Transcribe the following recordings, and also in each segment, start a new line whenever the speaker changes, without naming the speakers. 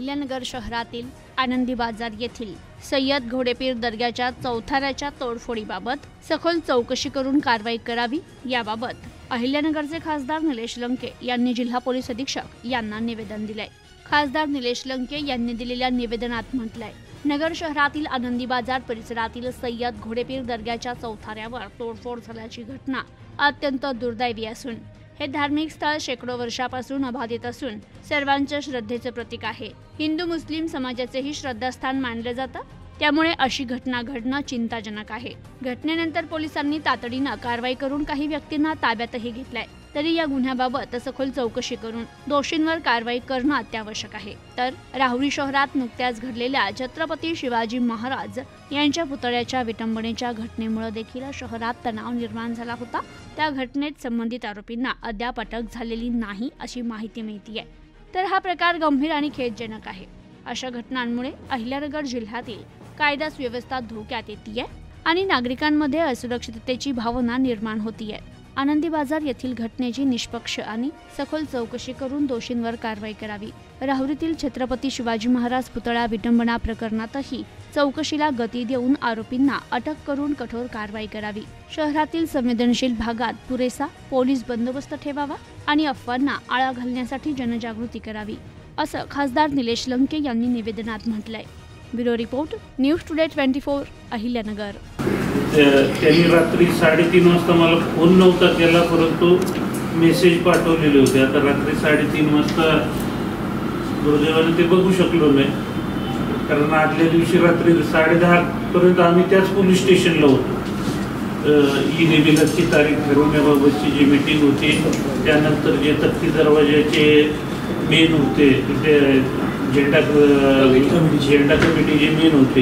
अहिल्यानगर शहरातील आनंदी बाजार येथील सय्यद घोडेपीर दर्ग्याच्या चौथाऱ्याच्या तोडफोडीबाबत सखोल चौकशी करून कारवाई करावी याबाबत अहिल्यानगरचे खासदार निलेश लंके यांनी जिल्हा पोलीस अधीक्षक यांना निवेदन दिले। खासदार निलेश लंके यांनी दिलेल्या निवेदनात म्हटलंय, नगर शहरातील आनंदी बाजार परिसरातील सय्यद घोडेपीर दर्ग्याच्या चौथाऱ्यावर तोडफोड झाल्याची घटना अत्यंत दुर्दैवी असून हे धार्मिक स्थळ शेकडो वर्षापासून अबाधित असून सर्वांच्या श्रद्धेचे प्रतीक आहे। हिंदू मुस्लिम समाजाचेही श्रद्धास्थान मानले जाते, त्यामुळे अशी घटना घडणं चिंताजनक आहे। घटनेनंतर पोलिसांनी तातडीने कारवाई करून काही व्यक्तींना ताब्यातही घेतलाय, तरी या गुन्ह्याबाबत सखोल चौकशी करून दोषींवर कारवाई करणं अत्यावश्यक आहे। तर राहुरी शहरात नुकत्याच घडलेल्या छत्रपती शिवाजी महाराज यांच्या पुतळ्याच्या विटंबनेच्या घटनेमुळे देखील शहरात तणाव निर्माण झाला होता। त्या घटनेत संबंधित आरोपींना अद्याप अटक झालेली नाही अशी माहिती मिळते आहे। तर हा प्रकार गंभीर आणि खेदजनक आहे। अशा घटनांमुळे अहिल्यानगर जिल्ह्यातील कायदा सुव्यवस्था धोक्यात येते आणि नागरिकांमध्ये असुरक्षिततेची भावना निर्माण होतीये। आनंदी बाजार येथील घटनेची निष्पक्ष आणि सखोल चौकशी करून दोषींवर कारवाई करावी। राहुरीतील छत्रपती शिवाजी महाराज पुतळा विटंबना प्रकरणातही चौकशीला गती देऊन आरोपींना अटक करून कठोर कारवाई करावी। शहरातील संवेदनशील भागात पुरेसा पोलीस बंदोबस्त ठेवावा आणि अफवांना आळा घालण्यासाठी जनजागृती करावी, असं खासदार निलेश लंके यांनी निवेदनात म्हटलंय। Bureau report, news today 24 Ahilyanagar.
त्यांनी रात्री 3:30 वाजता मला फोन नव्हता केला, परंतु मेसेज पाठवलेले होते। आता रात्री 3:30 वाजता दुर्दैवाने ते बघू शकलो नाही, कारण आदल्या दिवशी रात्री 10:30 पर्यंत आम्ही त्याच पोलीस स्टेशनला होतो। ई-निविदाची तारीख ठरवण्याबाबतची जी मीटिंग होती, त्यानंतर जे तक्ती दरवाजाचे मेन होते, ते झेंडा कमिटी जे मेन होते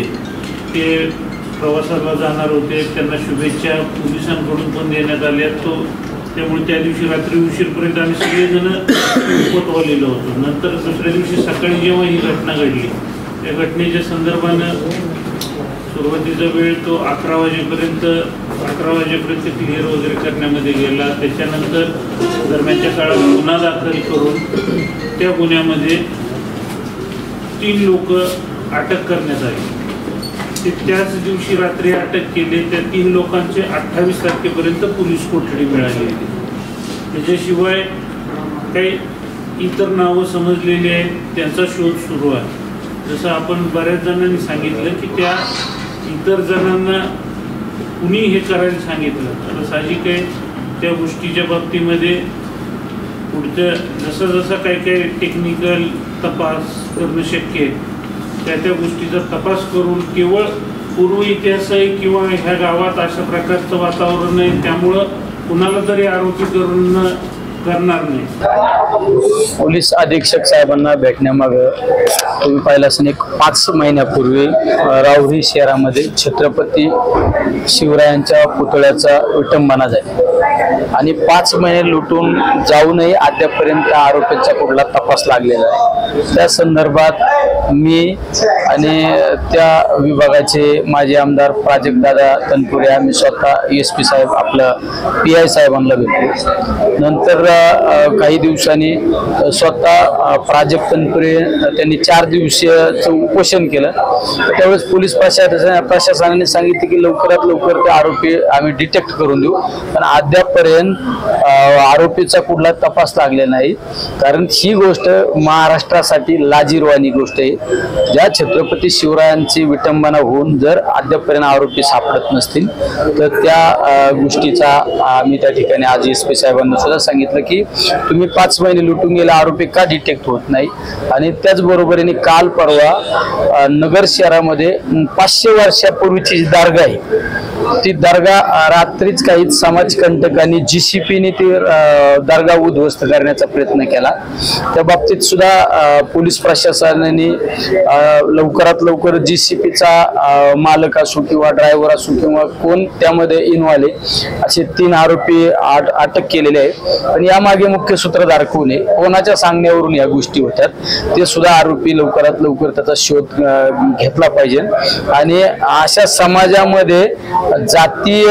ते प्रवासाला जाणार होते, त्यांना शुभेच्छा पोलिसांकडून पण देण्यात आल्या। त्यामुळे त्या दिवशी रात्री उशीरपर्यंत आम्ही सगळेजण कोतवालेलो होतो। नंतर दुसऱ्या दिवशी सकाळी जेव्हा ही घटना घडली, त्या घटनेच्या संदर्भानं सुरुवातीचा वेळ तो 11 वाजेपर्यंत क्लिअर वगैरे करण्यामध्ये गेला। त्याच्यानंतर दरम्यानच्या काळात गुन्हा दाखल करून त्या गुन्ह्यामध्ये 3 लोक अटक करण्यात आली। ते त्याच दिवशी रात्री अटक केले। त्या 3 लोकांचे 28 तारखेपर्यंत पोलीस कोठडी मिळाली होती। त्याच्याशिवाय काही इतर नावं समजलेली आहेत, त्यांचा शोध सुरू आहे। जसं आपण बऱ्याच जणांनी सांगितलं की त्या इतर जणांना कुणी हे करायला सांगितलं, तर साहजिक आहे त्या गोष्टीच्या बाबतीमध्ये पुढचं जसं काही टेक्निकल तपास करणं शक्य आहे, त्या गोष्टीचा तपास करून केवळ पूर्व इतिहास आहे किंवा ह्या गावात अशा प्रकारचं वातावरण आहे, त्यामुळं कुणाला तरी आरोपी करणार नाही।
पोलीस अधीक्षक साहेबांना भेटण्यामागे तुम्ही पाहिलं असेल, एक 5 महिन्यापूर्वी राहुरी शहरामध्ये छत्रपती शिवरायांच्या पुतळ्याचा विटंबना झाली आणि 5 महिने लुटून जाऊनही अद्यापर्यंत आरोपीचा कुठला तपास लागलेला आहे। त्या संदर्भात मी आणि त्या विभागाचे माजी आमदार प्राजक्तदादा तनपुरे आम्ही स्वतः ESP साहेब आपलं PI साहेबांना भेटलो। नंतर काही दिवसांनी स्वतः प्राजक्त तनपुरे त्यांनी 4 दिवसीयचं उपोषण केलं। त्यावेळेस पोलीस प्रशासनाने सांगितले की लवकरात लवकर ते आरोपी आम्ही डिटेक्ट करून देऊ, पण अद्यापपर्यंत आरोपीचा कुठला तपास लागलेला नाही। कारण ही गोष्ट महाराष्ट्रासाठी लाजिरवाणी गोष्ट आहे। ज्या छत्रपती शिवरायांची विटंबना होऊन जर अद्यापपर्यंत आरोपी सापडत नसतील, तर त्या गोष्टीचा आम्ही त्या ठिकाणी आज ESP साहेबांना सुद्धा सांगितलं की तुम्ही 5 महिने लुटून गेले आरोपी का डिटेक्ट होत नाही। आणि त्याचबरोबरीने काल परवा नगर शहरामध्ये 500 वर्षापूर्वीची जी दर्गा आहे, ती दर्गा रात्रीच काही समाजकंटकांनी JCPने ती दर्गा उद्ध्वस्त करण्याचा प्रयत्न केला। त्या बाबतीत सुद्धा पोलीस प्रशासनाने लवकरात लवकर JCPचा मालक असो किंवा ड्रायव्हर असो किंवा कोण त्यामध्ये इन्व्हॉल्व आहे असे 3 आरोपी अटक केलेले आहेत। पण यामागे मुख्य सूत्रधार कोण आहे, कोणाच्या सांगण्यावरून या गोष्टी होतात, ते सुद्धा आरोपी लवकरात लवकर त्याचा शोध घेतला पाहिजे। आणि अशा समाजामध्ये जातीय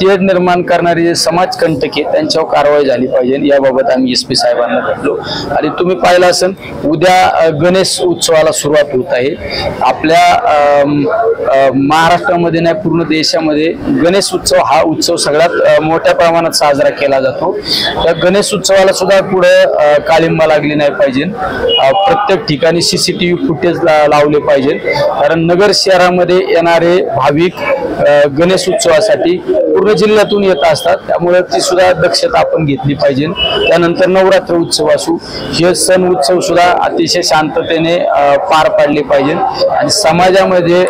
तेढ निर्माण करणारी जे समाजकंटके त्यांच्यावर कारवाई झाली पाहिजे याबाबत आम्ही SP साहेबांना भेटलो. आणि तुम्ही पाहिलं असेल उद्या गणेश उत्सवाला सुरुवात होत आहे. आपल्या महाराष्ट्रामध्ये नाही पूर्ण देशामध्ये गणेश उत्सव हा उत्सव सगळ्यात मोठ्या प्रमाणात साजरा केला जातो. त्या गणेश उत्सवाला सुद्धा पुढे काळिंबा लागली नाही पाहिजे. प्रत्येक ठिकाणी CCTV फुटेज लावले पाहिजे. कारण नगर शहरामध्ये येणारे भाविक गणेश उत्सवासाठी पूर्ण जिल्ह्यातून येत असतात. त्यामुळे ती सुद्धा दक्षता आपण घेतली पाहिजे. त्यानंतर नवरात्र उत्सव असू हे सण उत्सव सुद्धा अतिशय शांततेने पार पाडले पाहिजे. आणि समाजामध्ये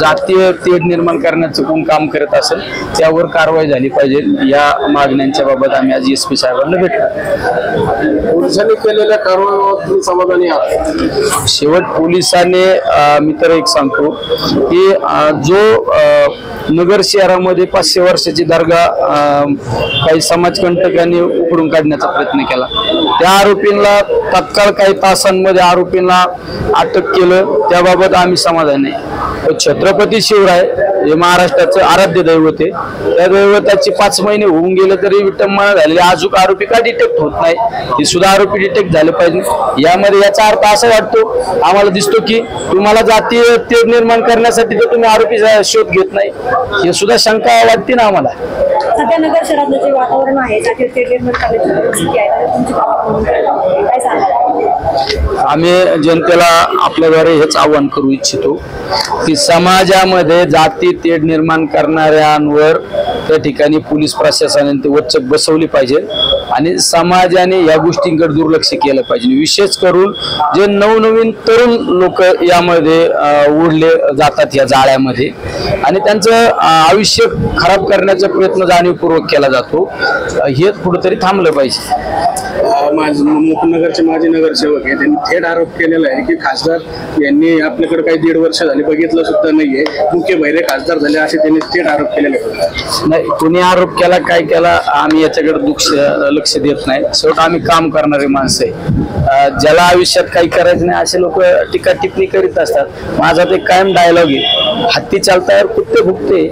जातीय तेढ निर्माण करण्याचं कोण काम करत असेल त्यावर कारवाई झाली पाहिजे. या मागण्यांच्या बाबत आम्ही आज SP साहेबांना भेटलो.
पोलिसांनी केलेल्या कारवाईवर समाधानी आहात?
शेवट पोलिसांनी मी तर एक सांगतो की जो नगर शहरामध्ये 500 वर्षाची दर्गा काही समाजकंटकांनी उकडून काढण्याचा प्रयत्न केला. त्या आरोपींना तत्काळ काही तासांमध्ये आरोपींना अटक केलं. त्याबाबत आम्ही समाधानी आहे. छत्रपती शिवराय हे महाराष्ट्राचं आराध्य दैवत आहे. त्या दैवताचे 5 महिने होऊन गेले तरी विटंबना झालेली अजून आरोपी का डिटेक्ट होत नाही ते सुद्धा आरोपी डिटेक्ट झाले पाहिजे. यामध्ये याचा अर्थ असा वाटतो आम्हाला दिसतो की तुम्हाला जातीय तेढ निर्माण करण्यासाठी तर तुम्ही आरोपी शोध घेत नाही हे सुद्धा शंका वाटते ना आम्हाला.
सध्या नगर शहरातलं जे वातावरण आहे जातीय तेढ निर्माण करण्याची परिस्थिती आहे तर तुमची काय सांगाल?
आम्ही जनतेला आपल्याद्वारे हेच आवाहन करू इच्छितो की समाजामध्ये जाती तेढ निर्माण करणाऱ्यांवर त्या ठिकाणी पोलीस प्रशासनाने ते वचक बसवली पाहिजे आणि समाजाने या गोष्टींकडे दुर्लक्ष केलं पाहिजे. विशेष करून जे नवनवीन तरुण लोक यामध्ये उडले जातात या जाळ्यामध्ये आणि त्यांचं आयुष्य खराब करण्याचा प्रयत्न जाणीवपूर्वक केला जातो. हे कुठेतरी थांबलं पाहिजे.
मुकुंदनगरचे माजी नगरसेवक आहे त्यांनी थेट आरोप केलेला आहे की खासदार यांनी आपल्याकडे काही 1.5 वर्ष झाले बघितलं सुद्धा नाहीये. मुख्य बहिरे खासदार झाले असे त्यांनी थेट आरोप केलेले
नाही. कोणी आरोप केला काय केला आम्ही याच्याकडे लक्ष देत नाही. शेवट आम्ही काम करणारे माणसं आहे. ज्याला आयुष्यात काही करायचं नाही असे लोक टीका टिप्पणी करीत असतात. माझा ते कायम डायलॉग आहे हत्ती चालता यार कुत्ते भुकते.